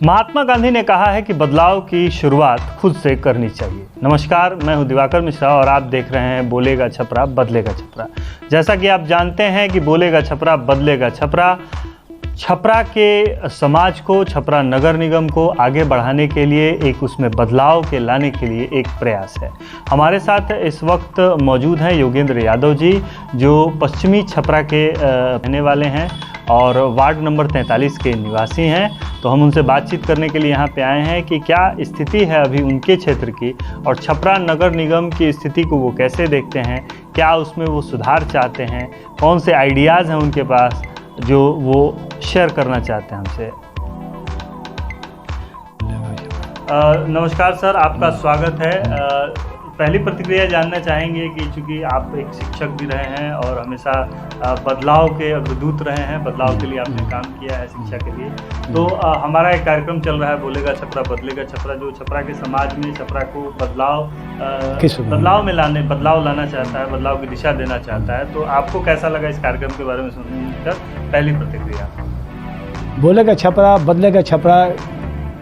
महात्मा गांधी ने कहा है कि बदलाव की शुरुआत खुद से करनी चाहिए। नमस्कार, मैं हूं दिवाकर मिश्रा और आप देख रहे हैं बोलेगा छपरा बदलेगा छपरा। जैसा कि आप जानते हैं कि बोलेगा छपरा बदलेगा छपरा, छपरा के समाज को, छपरा नगर निगम को आगे बढ़ाने के लिए, एक उसमें बदलाव के लाने के लिए एक प्रयास है। हमारे साथ इस वक्त मौजूद हैं योगेंद्र यादव जी, जो पश्चिमी छपरा के रहने वाले हैं और वार्ड नंबर 43 के निवासी हैं। तो हम उनसे बातचीत करने के लिए यहाँ पे आए हैं कि क्या स्थिति है अभी उनके क्षेत्र की और छपरा नगर निगम की स्थिति को वो कैसे देखते हैं, क्या उसमें वो सुधार चाहते हैं, कौन से आइडियाज़ हैं उनके पास जो वो शेयर करना चाहते हैं हमसे। नमस्कार सर, आपका स्वागत है। पहली प्रतिक्रिया जानना चाहेंगे कि चूँकि आप एक शिक्षक भी रहे हैं और हमेशा बदलाव के अग्रदूत रहे हैं, बदलाव के लिए आपने काम किया है शिक्षा के लिए, तो हमारा एक कार्यक्रम चल रहा है बोलेगा छपरा बदलेगा छपरा, जो छपरा के समाज में छपरा को बदलाव लाना चाहता है, बदलाव की दिशा देना चाहता है। तो आपको कैसा लगा इस कार्यक्रम के बारे में सुनकर? पहली प्रतिक्रिया। बोलेगा छपरा बदलेगा छपरा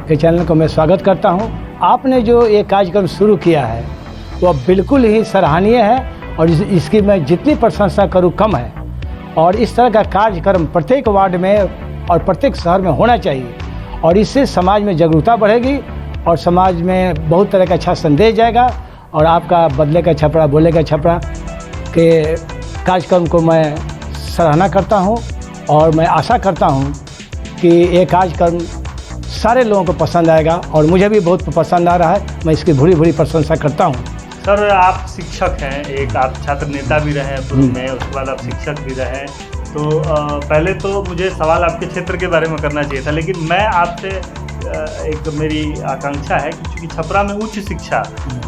के चैनल को मैं स्वागत करता हूं। आपने जो ये कार्यक्रम शुरू किया है वह बिल्कुल ही सराहनीय है और इसकी मैं जितनी प्रशंसा करूं कम है। और इस तरह का कार्यक्रम प्रत्येक वार्ड में और प्रत्येक शहर में होना चाहिए और इससे समाज में जागरूकता बढ़ेगी और समाज में बहुत तरह का अच्छा संदेश जाएगा। और आपका बदलेगा छपरा बोलेगा छपरा के कार्यक्रम को मैं सराहना करता हूं और मैं आशा करता हूं कि ये कार्यक्रम सारे लोगों को पसंद आएगा और मुझे भी बहुत पसंद आ रहा है। मैं इसकी भूरी भूरी प्रशंसा करता हूँ। सर, आप शिक्षक हैं, एक आप छात्र नेता भी रहे हैं पूर्व में, उसके बाद आप शिक्षक भी रहे हैं। तो पहले तो मुझे सवाल आपके क्षेत्र के बारे में करना चाहिए था, लेकिन मैं आपसे एक मेरी आकांक्षा है कि चूँकि छपरा में उच्च शिक्षा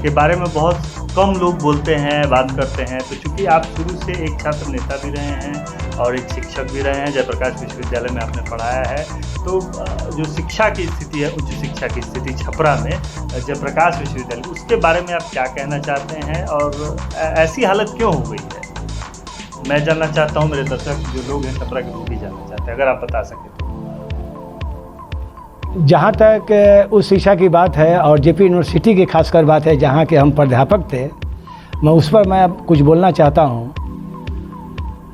के बारे में बहुत कम लोग बोलते हैं, बात करते हैं, तो चूँकि आप शुरू से एक छात्र नेता भी रहे हैं और एक शिक्षक भी रहे हैं, जयप्रकाश विश्वविद्यालय में आपने पढ़ाया है, तो जो शिक्षा की स्थिति है, उच्च शिक्षा की स्थिति छपरा में जयप्रकाश विश्वविद्यालय, उसके बारे में आप क्या कहना चाहते हैं और ऐसी हालत क्यों हो गई है? मैं जानना चाहता हूँ, मेरे दर्शक जो लोग हैं छपरा के, वो भी जानना चाहते हैं, अगर आप बता सकें तो। जहाँ तक उस शिक्षा की बात है और जेपी यूनिवर्सिटी की खासकर बात है, जहाँ के हम प्राध्यापक थे, मैं उस पर मैं कुछ बोलना चाहता हूँ।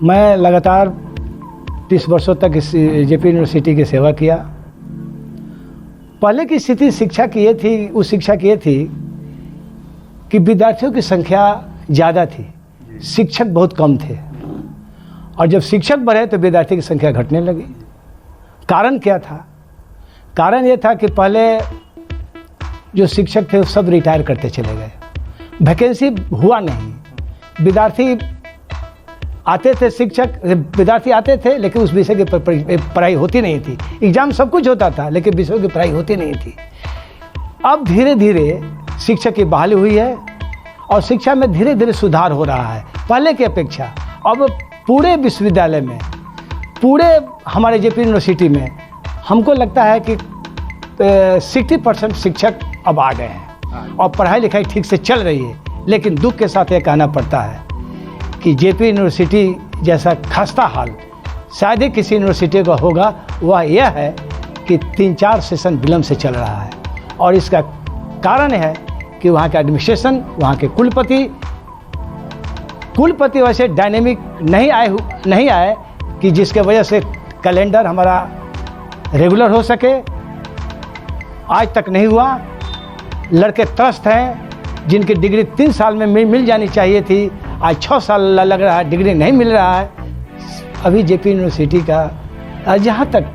मैं लगातार 30 वर्षों तक इस जेपी यूनिवर्सिटी की सेवा किया। पहले की स्थिति शिक्षा की ये थी, उस शिक्षा की ये थी कि विद्यार्थियों की संख्या ज़्यादा थी, शिक्षक बहुत कम थे। और जब शिक्षक बढ़े तो विद्यार्थी की संख्या घटने लगी। कारण क्या था? कारण ये था कि पहले जो शिक्षक थे वो सब रिटायर करते चले गए, वैकेंसी हुआ नहीं। विद्यार्थी आते थे, विद्यार्थी आते थे, लेकिन उस विषय की पढ़ाई होती नहीं थी। एग्जाम सब कुछ होता था, लेकिन विषयों की पढ़ाई होती नहीं थी। अब धीरे धीरे शिक्षक की बहाली हुई है और शिक्षा में धीरे धीरे सुधार हो रहा है पहले की अपेक्षा। अब पूरे विश्वविद्यालय में, पूरे हमारे जेपी यूनिवर्सिटी में हमको लगता है कि 60% शिक्षक अब आ गए हैं और पढ़ाई लिखाई ठीक से चल रही है। लेकिन दुख के साथ ये कहना पड़ता है कि जेपी यूनिवर्सिटी जैसा खस्ता हाल शायद ही किसी यूनिवर्सिटी का होगा। वह यह है कि 3-4 सेशन विलम्ब से चल रहा है और इसका कारण है कि वहाँ के एडमिनिस्ट्रेशन, वहाँ के कुलपति वैसे डायनेमिक नहीं आए कि जिसके वजह से कैलेंडर हमारा रेगुलर हो सके। आज तक नहीं हुआ। लड़के त्रस्त हैं जिनकी डिग्री 3 साल में मिल जानी चाहिए थी, आज 6 साल लग रहा है, डिग्री नहीं मिल रहा है। अभी जेपी यूनिवर्सिटी का जहाँ तक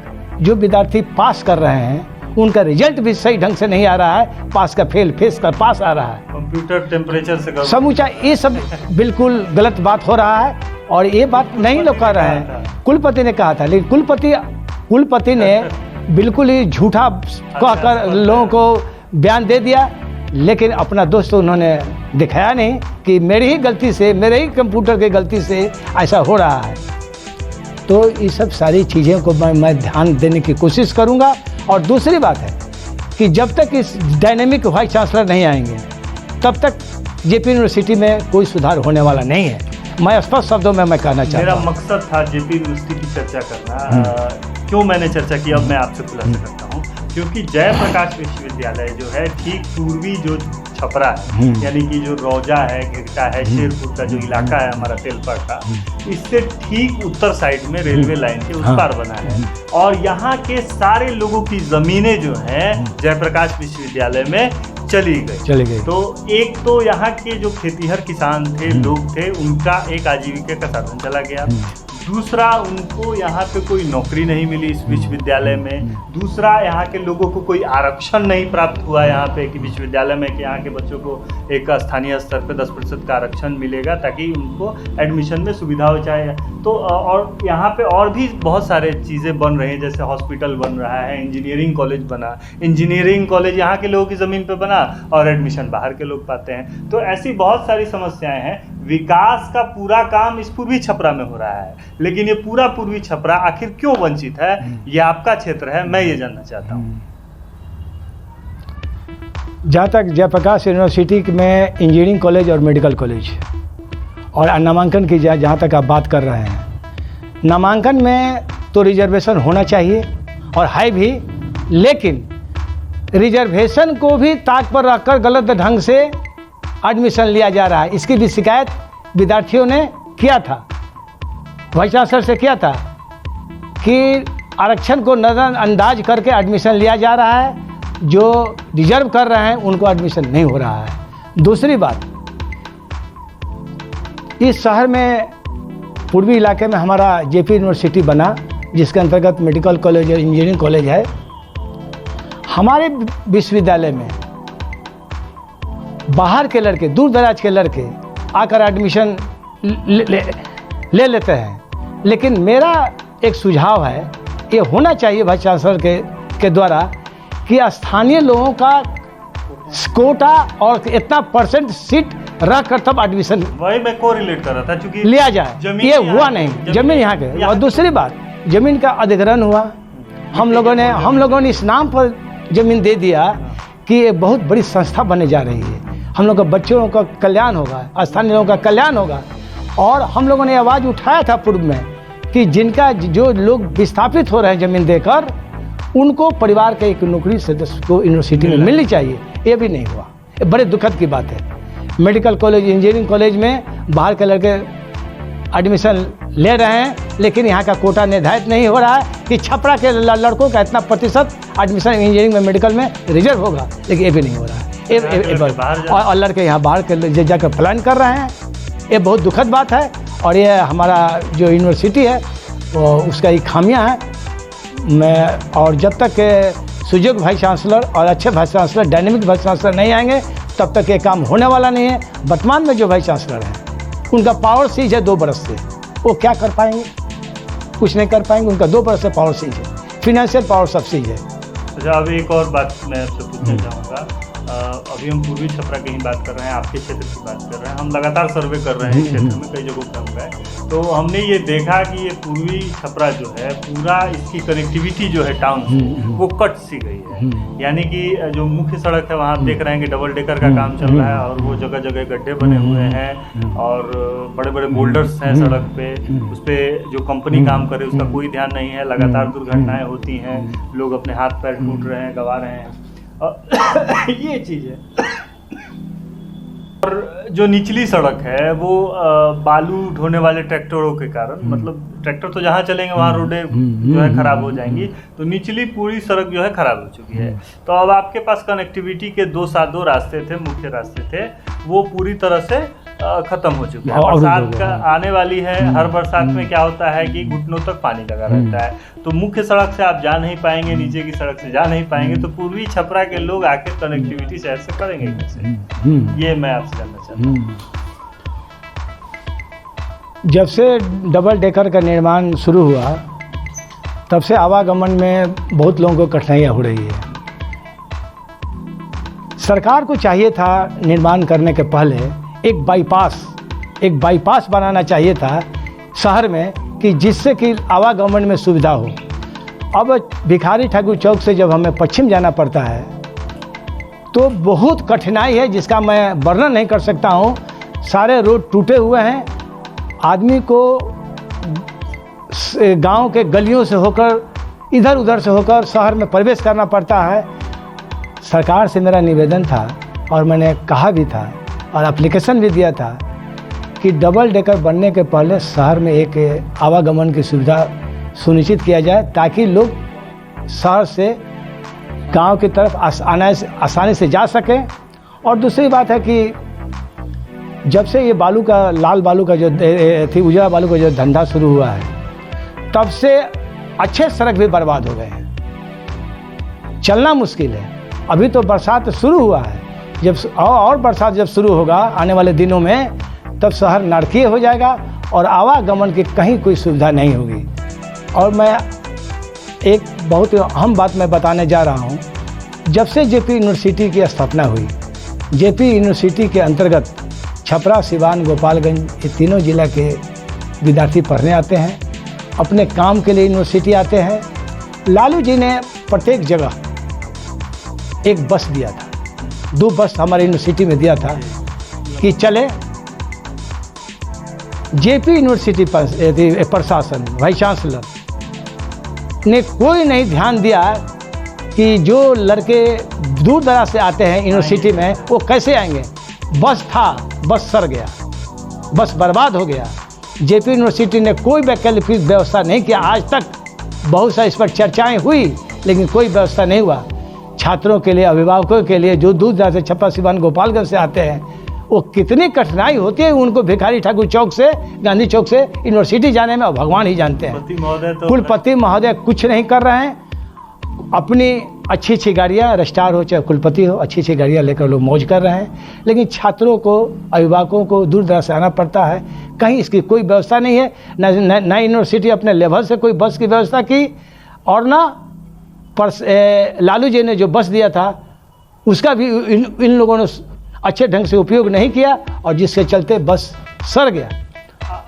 जो विद्यार्थी पास कर रहे हैं उनका रिजल्ट भी सही ढंग से नहीं आ रहा है। पास का फेल का पास आ रहा है। कंप्यूटर टेम्परेचर से समूचा ये सब बिल्कुल गलत बात हो रहा है और ये बात नहीं लोग कर रहे हैं। कुलपति ने कहा था, लेकिन कुलपति ने बिल्कुल ही झूठा कहकर लोगों को बयान दे दिया, लेकिन अपना दोस्त उन्होंने दिखाया नहीं कि मेरी ही गलती से, मेरे ही कंप्यूटर की गलती से ऐसा हो रहा है। तो ये सब सारी चीज़ों को मैं ध्यान देने की कोशिश करूँगा। और दूसरी बात है कि जब तक इस डायनेमिक वाइस चांसलर नहीं आएंगे तब तक जेपी यूनिवर्सिटी में कोई सुधार होने वाला नहीं है। मैं स्पष्ट शब्दों में मैं कहना चाहता हूँ। मेरा मकसद था जेपी यूनिवर्सिटी की चर्चा करना। क्यों मैंने चर्चा की, अब मैं आपसे खुलासा करता हूँ। क्योंकि जयप्रकाश विश्वविद्यालय जो है ठीक पूर्वी जो छपरा है, यानी कि जो रौजा है, गिरका है, शेरपुर का जो इलाका है हमारा तेलपड़ का, इससे ठीक उत्तर साइड में रेलवे लाइन के उस पार बना है। और यहाँ के सारे लोगों की ज़मीनें जो हैं जयप्रकाश विश्वविद्यालय में चली गई। तो एक तो यहाँ के जो खेतीहर किसान थे, लोग थे, उनका एक आजीविका का साधन चला गया। दूसरा, उनको यहाँ पे कोई नौकरी नहीं मिली इस विश्वविद्यालय में। दूसरा, यहाँ के लोगों को कोई आरक्षण नहीं प्राप्त हुआ यहाँ पे कि विश्वविद्यालय में कि यहाँ के बच्चों को एक स्थानीय स्तर पे 10% का आरक्षण मिलेगा ताकि उनको एडमिशन में सुविधा हो जाए। तो और यहाँ पे और भी बहुत सारे चीज़ें बन रही हैं, जैसे हॉस्पिटल बन रहा है, इंजीनियरिंग कॉलेज बना, इंजीनियरिंग कॉलेज यहाँ के लोगों की ज़मीन पर बना और एडमिशन बाहर के लोग पाते हैं। तो ऐसी बहुत सारी समस्याएँ हैं। विकास का पूरा काम इस पूर्वी छपरा में हो रहा है, लेकिन ये पूरा पूर्वी छपरा आखिर क्यों वंचित है? ये आपका क्षेत्र है, मैं ये जानना चाहता हूँ। जहाँ तक जयप्रकाश यूनिवर्सिटी में इंजीनियरिंग कॉलेज और मेडिकल कॉलेज और नामांकन की जहाँ तक आप बात कर रहे हैं, नामांकन में तो रिजर्वेशन होना चाहिए और है भी, लेकिन रिजर्वेशन को भी ताक पर रखकर गलत ढंग से एडमिशन लिया जा रहा है। इसकी भी शिकायत विद्यार्थियों ने किया था, वाइस चांसलर से किया था कि आरक्षण को नज़रअंदाज करके एडमिशन लिया जा रहा है, जो रिजर्व कर रहे हैं उनको एडमिशन नहीं हो रहा है। दूसरी बात, इस शहर में पूर्वी इलाके में हमारा जेपी यूनिवर्सिटी बना, जिसके अंतर्गत मेडिकल कॉलेज और इंजीनियरिंग कॉलेज है। हमारे विश्वविद्यालय में बाहर के लड़के, दूर दराज के लड़के आकर एडमिशन ले लेते हैं। लेकिन मेरा एक सुझाव है, ये होना चाहिए वाइस चांसलर के द्वारा कि स्थानीय लोगों का कोटा और इतना % सीट रख कर तब एडमिशन, वही मैं कोरिलेट कर रहा था, क्योंकि लिया जाए। ये हुआ नहीं, जमीन यहाँ के। और दूसरी बात, जमीन का अधिग्रहण हुआ। हम लोगों ने इस नाम पर जमीन दे दिया कि ये बहुत बड़ी संस्था बनने जा रही है, हम लोग का बच्चों का कल्याण होगा, स्थानीय लोगों का कल्याण होगा। और हम लोगों ने आवाज़ उठाया था पूर्व में कि जिनका जो लोग विस्थापित हो रहे हैं ज़मीन देकर, उनको परिवार के एक नौकरी सदस्य को यूनिवर्सिटी में मिलनी चाहिए। ये भी नहीं हुआ, ये बड़े दुखद की बात है। मेडिकल कॉलेज, इंजीनियरिंग कॉलेज में बाहर के लड़के एडमिशन ले रहे हैं, लेकिन यहाँ का कोटा निर्धारित नहीं हो रहा है कि छपरा के लड़कों का इतना % एडमिशन इंजीनियरिंग में, मेडिकल में रिजर्व होगा, लेकिन ये भी नहीं हो रहा है। और लड़के यहाँ बाहर के जाकर प्लान कर रहे हैं। ये बहुत दुखद बात है। और ये हमारा जो यूनिवर्सिटी है वो उसका ही खामियां है। और जब तक सुजोग वाइस चांसलर और अच्छे vice chancellor, dynamic vice chancellor नहीं आएंगे, तब तक ये काम होने वाला नहीं है। वर्तमान में जो वाइस चांसलर हैं, उनका पावर सीज है 2 बरस से, वो क्या कर पाएंगे? कुछ नहीं कर पाएंगे। उनका 2 बरस से पावर सीज है, फाइनेंशियल पावर सब सीज है। अच्छा, अब एक और बात मैं आपसे पूछना चाहूँगा। अभी हम पूर्वी छपरा की ही बात कर रहे हैं, आपके क्षेत्र की बात कर रहे हैं। हम लगातार सर्वे कर रहे हैं इस क्षेत्र में, कई जगहों पर हम गए, तो हमने ये देखा कि ये पूर्वी छपरा जो है, पूरा इसकी कनेक्टिविटी जो है टाउन से, वो कट सी गई है। यानी कि जो मुख्य सड़क है वहाँ आप देख रहे हैं कि डबल डेकर का काम चल रहा है और वो जगह जगह गड्ढे बने हुए हैं और बड़े बड़े बोल्डर्स हैं सड़क पे। उस पर जो कंपनी काम करे उसका कोई ध्यान नहीं है। लगातार दुर्घटनाएं होती हैं, लोग अपने हाथ पैर टूट रहे हैं, गंवा रहे हैं। ये चीज़ है। और जो निचली सड़क है वो बालू ढोने वाले ट्रैक्टरों के कारण, मतलब ट्रैक्टर तो जहाँ चलेंगे वहाँ रोडें जो है खराब हो जाएंगी, तो निचली पूरी सड़क जो है खराब हो चुकी है। तो अब आपके पास कनेक्टिविटी के 2 रास्ते थे, मुख्य रास्ते थे, वो पूरी तरह से खत्म हो चुके हैं। बरसात का आने वाली है, हर बरसात में क्या होता है कि घुटनों तक पानी लगा रहता है, तो मुख्य सड़क से आप जा नहीं पाएंगे, नीचे की सड़क से जा नहीं पाएंगे। तो पूर्वी छपरा के लोग आखिर कनेक्टिविटी शहर से करेंगे कैसे? ये मैं आपसे जानना चाहता हूँ। जब से डबल डेकर का निर्माण शुरू हुआ, तब से आवागमन में बहुत लोगों को कठिनाइयाँ हो रही है। सरकार को चाहिए था निर्माण करने के पहले एक बाईपास बनाना चाहिए था शहर में, कि जिससे कि आवागमन में सुविधा हो। अब भिखारी ठाकुर चौक से जब हमें पश्चिम जाना पड़ता है तो बहुत कठिनाई है, जिसका मैं वर्णन नहीं कर सकता हूँ। सारे रोड टूटे हुए हैं, आदमी को गांव के गलियों से होकर इधर उधर से होकर शहर में प्रवेश करना पड़ता है। सरकार से मेरा निवेदन था और मैंने कहा भी था और एप्लीकेशन भी दिया था कि डबल डेकर बनने के पहले शहर में एक आवागमन की सुविधा सुनिश्चित किया जाए, ताकि लोग शहर से गांव की तरफ आसानी से जा सकें। और दूसरी बात है कि जब से ये बालू का, लाल बालू का जो थी, उजला बालू का जो धंधा शुरू हुआ है, तब से अच्छे सड़क भी बर्बाद हो गए हैं, चलना मुश्किल है। अभी तो बरसात शुरू हुआ है, जब और बरसात जब शुरू होगा आने वाले दिनों में, तब शहर नारकीय हो जाएगा और आवागमन की कहीं कोई सुविधा नहीं होगी। और मैं एक बहुत अहम बात मैं बताने जा रहा हूँ। जब से जेपी यूनिवर्सिटी की स्थापना हुई, जेपी यूनिवर्सिटी के अंतर्गत छपरा, सिवान, गोपालगंज, ये तीनों जिला के विद्यार्थी पढ़ने आते हैं, अपने काम के लिए यूनिवर्सिटी आते हैं। लालू जी ने प्रत्येक जगह एक बस दिया था, 2 बस हमारे यूनिवर्सिटी में दिया था कि चले। जेपी यूनिवर्सिटी प्रशासन, वाइस चांसलर ने कोई नहीं ध्यान दिया कि जो लड़के दूर दराज से आते हैं यूनिवर्सिटी में, वो कैसे आएंगे। बस था, बस सड़ गया, बस बर्बाद हो गया। जेपी यूनिवर्सिटी ने कोई वैकल्पिक व्यवस्था नहीं किया। आज तक बहुत सा इस पर चर्चाएं हुई, लेकिन कोई व्यवस्था नहीं हुआ। छात्रों के लिए, अभिभावकों के लिए जो दूर दराज से छपरा, सिवान, गोपालगंज से आते हैं, वो कितनी कठिनाई होती है उनको भिखारी ठाकुर चौक से, गांधी चौक से यूनिवर्सिटी जाने में, भगवान ही जानते हैं। कुलपति महोदय कुछ नहीं कर रहे हैं। अपनी अच्छी गाड़ियाँ, रजिस्ट्रार हो चाहे कुलपति हो, अच्छी गाड़ियाँ लेकर लोग मौज कर रहे हैं, लेकिन छात्रों को, अभिभावकों को दूर दराज से आना पड़ता है। कहीं इसकी कोई व्यवस्था नहीं है। न यूनिवर्सिटी अपने लेवल से कोई बस की व्यवस्था की, और ना लालू जी ने जो बस दिया था उसका भी इन लोगों ने अच्छे ढंग से उपयोग नहीं किया, और जिसके चलते बस सड़ गया।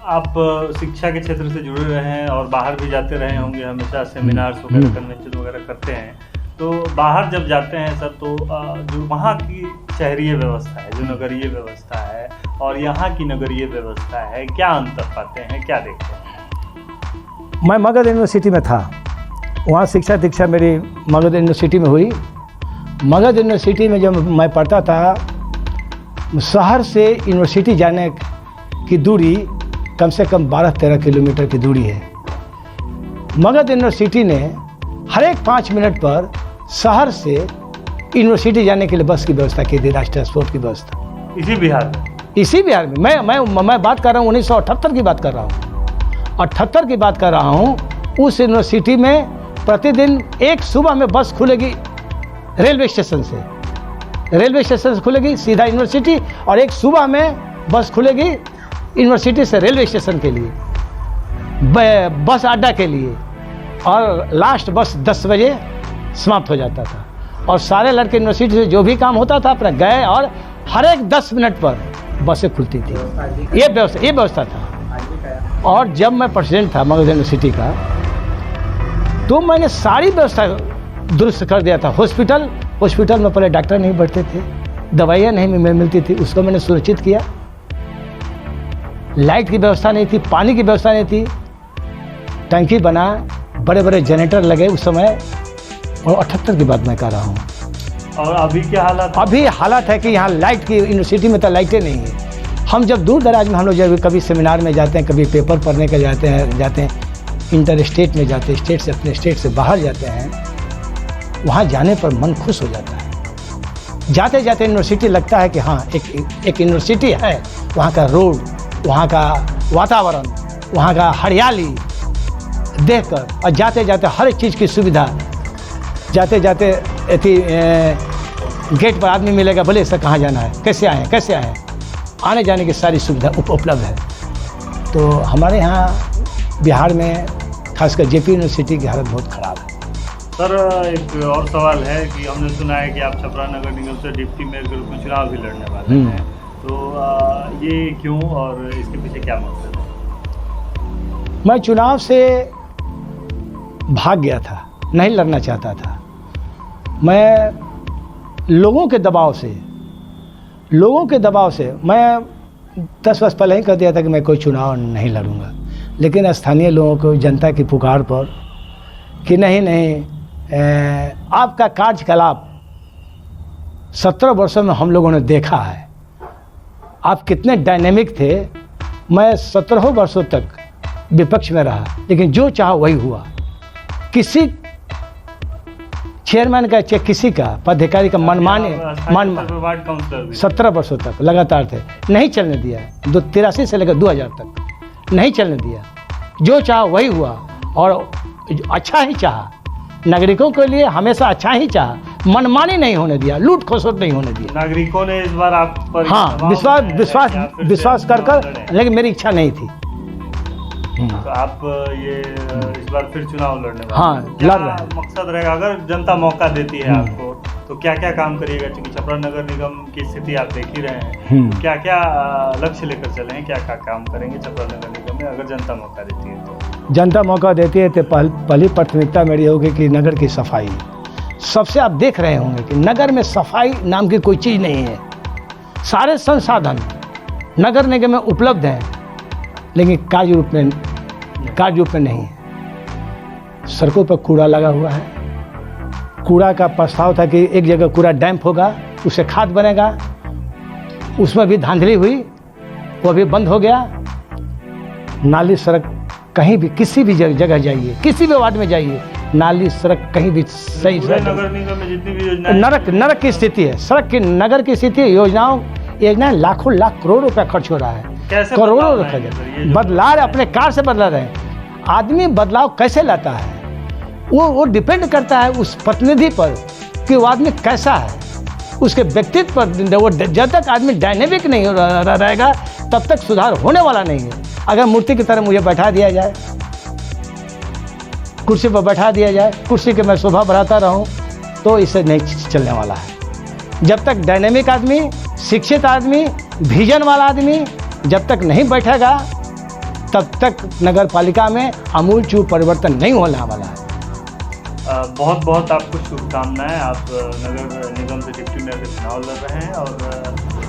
आप शिक्षा के क्षेत्र से जुड़े रहे हैं और बाहर भी जाते रहे होंगे, हमेशा सेमिनार्स वगैरह, कन्वेंशन वगैरह करते हैं। तो बाहर जब जाते हैं सर, तो जो वहाँ की शहरीय व्यवस्था है, जो नगरीय व्यवस्था है और यहाँ की नगरीय व्यवस्था है, क्या अंतर पाते हैं, क्या देखते हैं? मैं मगध यूनिवर्सिटी में था, वहाँ शिक्षा दीक्षा मेरी मगध यूनिवर्सिटी में हुई। मगध यूनिवर्सिटी में जब मैं पढ़ता था, शहर से यूनिवर्सिटी जाने की दूरी कम से कम 12-13 किलोमीटर की दूरी है। मगध यूनिवर्सिटी ने हर एक 5 मिनट पर शहर से यूनिवर्सिटी जाने के लिए बस की व्यवस्था की थी, राष्ट्रीय ट्रांसपोर्ट की व्यवस्था। इसी बिहार में? इसी बिहार में। मैं बात कर रहा हूँ 1978 की बात कर रहा हूँ, 78 की बात कर रहा हूँ। उस यूनिवर्सिटी में प्रतिदिन एक सुबह में बस खुलेगी रेलवे स्टेशन से, रेलवे स्टेशन से खुलेगी सीधा यूनिवर्सिटी, और एक सुबह में बस खुलेगी यूनिवर्सिटी से रेलवे स्टेशन के लिए, बस अड्डा के लिए, और लास्ट बस 10 बजे समाप्त हो जाता था। और सारे लड़के यूनिवर्सिटी से जो भी काम होता था अपना गए, और हर एक 10 मिनट पर बसें खुलती थी। ये व्यवस्था था। और जब मैं प्रेसिडेंट था मगध यूनिवर्सिटी का, तो मैंने सारी व्यवस्था दुरुस्त कर दिया था। हॉस्पिटल में पहले डॉक्टर नहीं बैठते थे, दवाइयाँ नहीं मिलती थी, उसको मैंने सुनिश्चित किया। लाइट की व्यवस्था नहीं थी, पानी की व्यवस्था नहीं थी, टंकी बना, बड़े बड़े जनरेटर लगे उस समय। और 78 की बात मैं कर रहा हूँ। और अभी क्या हालत? अभी हालत है कि यहाँ लाइट की, यूनिवर्सिटी में तो लाइटें नहीं है। हम जब दूर दराज में, हम लोग जब कभी सेमिनार में जाते हैं, कभी पेपर पढ़ने के जाते हैं इंटर स्टेट में जाते हैं, स्टेट से, अपने स्टेट से बाहर जाते हैं, वहाँ जाने पर मन खुश हो जाता है। जाते जाते यूनिवर्सिटी लगता है कि हाँ एक यूनिवर्सिटी है। वहाँ का रोड, वहाँ का वातावरण, वहाँ का हरियाली देखकर, और जाते जाते हर एक चीज़ की सुविधा, जाते जाते गेट पर आदमी मिलेगा, बोले सर कहाँ जाना है, कैसे आए, आने जाने की सारी सुविधा उपलब्ध है। तो हमारे यहाँ बिहार में खासकर जेपी यूनिवर्सिटी की हालत बहुत ख़राब है। सर एक और सवाल है कि हमने सुना है कि आप छपरा नगर निगम से डिप्टी मेयर के रूप में चुनाव भी लड़ने वाले हैं, तो ये क्यों और इसके पीछे क्या मकसद है? मैं चुनाव से भाग गया था, नहीं लड़ना चाहता था। मैं लोगों के दबाव से मैं 10 वर्ष पहले ही कह दिया था कि मैं कोई चुनाव नहीं लड़ूंगा। लेकिन स्थानीय लोगों को, जनता की पुकार पर कि नहीं आपका कार्यकलाप 17 वर्षों में हम लोगों ने देखा है, आप कितने डायनेमिक थे। मैं 17 वर्षों तक विपक्ष में रहा, लेकिन जो चाहा वही हुआ। किसी चेयरमैन का चाहे किसी का पदाधिकारी का मनमाने वार्ड काउंसलर भी 17 वर्षों तक लगातार थे, नहीं चलने दिया। 83 से लेकर 2000 तक नहीं चलने दिया। जो चाहा वही हुआ और अच्छा ही चाहा, नागरिकों के लिए हमेशा अच्छा ही चाहा, मनमानी नहीं होने दिया, लूट खसोट नहीं होने दिया। नागरिकों ने इस बार आप पर हाँ, विश्वास कर लेकिन मेरी इच्छा नहीं थी। तो आप ये इस बार फिर चुनाव लड़ने वाले हाँ, हैं। क्या लड़ रहे हैं। मकसद रहेगा अगर जनता मौका देती है आपको, तो क्या क्या काम करिएगा? क्योंकि छपरा नगर निगम की स्थिति आप देख ही रहे हैं, क्या क्या लक्ष्य लेकर चले हैं, क्या क्या काम करेंगे छपरा नगर निगम में अगर जनता मौका देती है तो? जनता मौका देती है तो पहली प्राथमिकता मेरी होगी कि नगर की सफाई। सबसे आप देख रहे होंगे कि नगर में सफाई नाम की कोई चीज़ नहीं है। सारे संसाधन नगर निगम में उपलब्ध हैं, लेकिन कार्य रूप में नहीं है। सड़कों पर कूड़ा लगा हुआ है। कूड़ा का प्रस्ताव था कि एक जगह कूड़ा डैम्प होगा, उससे खाद बनेगा, उसमें भी धांधली हुई, वो भी बंद हो गया। नाली सड़क कहीं भी किसी भी जगह जाइए, किसी भी वार्ड में जाइए, नाली सड़क कहीं भी सही नगर निगम में जितनी भी योजना नरक की स्थिति है। सड़क की नगर की स्थिति, योजनाएं लाखों लाख करोड़ रुपया खर्च हो रहा है, करोड़ों रुपये बदला रहे, अपने कार से बदला रहे हैं। आदमी बदलाव कैसे लाता है वो डिपेंड करता है उस प्रतिनिधि पर कि वो आदमी कैसा है, उसके व्यक्तित्व पर। वो जब तक आदमी डायनेमिक नहीं रहेगा तब तक सुधार होने वाला नहीं है। अगर मूर्ति की तरह मुझे बैठा दिया जाए, कुर्सी पर बैठा दिया जाए, कुर्सी के मैं शोभा बढ़ाता रहूं, तो इससे नहीं चलने वाला है। जब तक डायनेमिक आदमी, शिक्षित आदमी, विजन वाला आदमी जब तक नहीं बैठेगा तब तक नगर पालिका में आमूलचूल परिवर्तन नहीं होने वाला है। बहुत बहुत आपको शुभकामनाएं। आप नगर निगम से डिप्टी मेयर के चुनाव लड़ रहे हैं और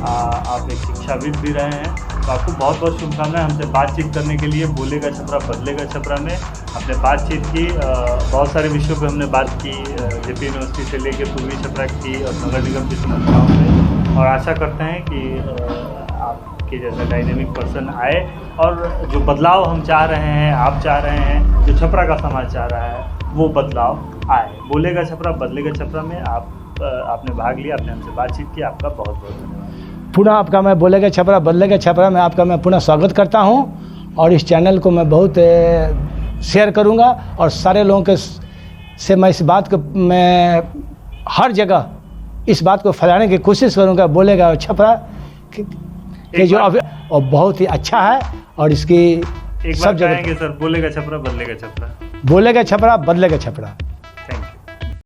आप एक शिक्षाविद भी रहे हैं, तो आपको बहुत बहुत शुभकामनाएं। हमसे बातचीत करने के लिए बोलेगा छपरा बदलेगा छपरा में हमने बातचीत की। बहुत सारे विषयों पे हमने बात की, जेपी यूनिवर्सिटी से लेकर पूर्वी छपरा की और नगर निगम की समस्याओं में, और आशा करते हैं कि आपके जैसा डायनेमिक पर्सन आए और जो बदलाव हम चाह रहे हैं, आप चाह रहे हैं, जो छपरा का समाज चाह रहा है, वो बदलाव आए। बोलेगा छपरा बदलेगा छपरा में आपने भाग लिया, आपने हमसे बातचीत की, आपका बहुत बहुत धन्यवाद। पुनः आपका मैं बोलेगा छपरा बदलेगा छपरा में आपका मैं पुनः स्वागत करता हूं, और इस चैनल को मैं बहुत शेयर करूंगा और सारे लोगों के से मैं इस बात को मैं हर जगह इस बात को फैलाने की कोशिश करूंगा। बोलेगा छपरा कि जो अब और बहुत ही अच्छा है, और इसकी एक बार कहेंगे सर, बोलेगा छपरा बदलेगा छपरा, बोलेगा छपरा बदलेगा छपरा।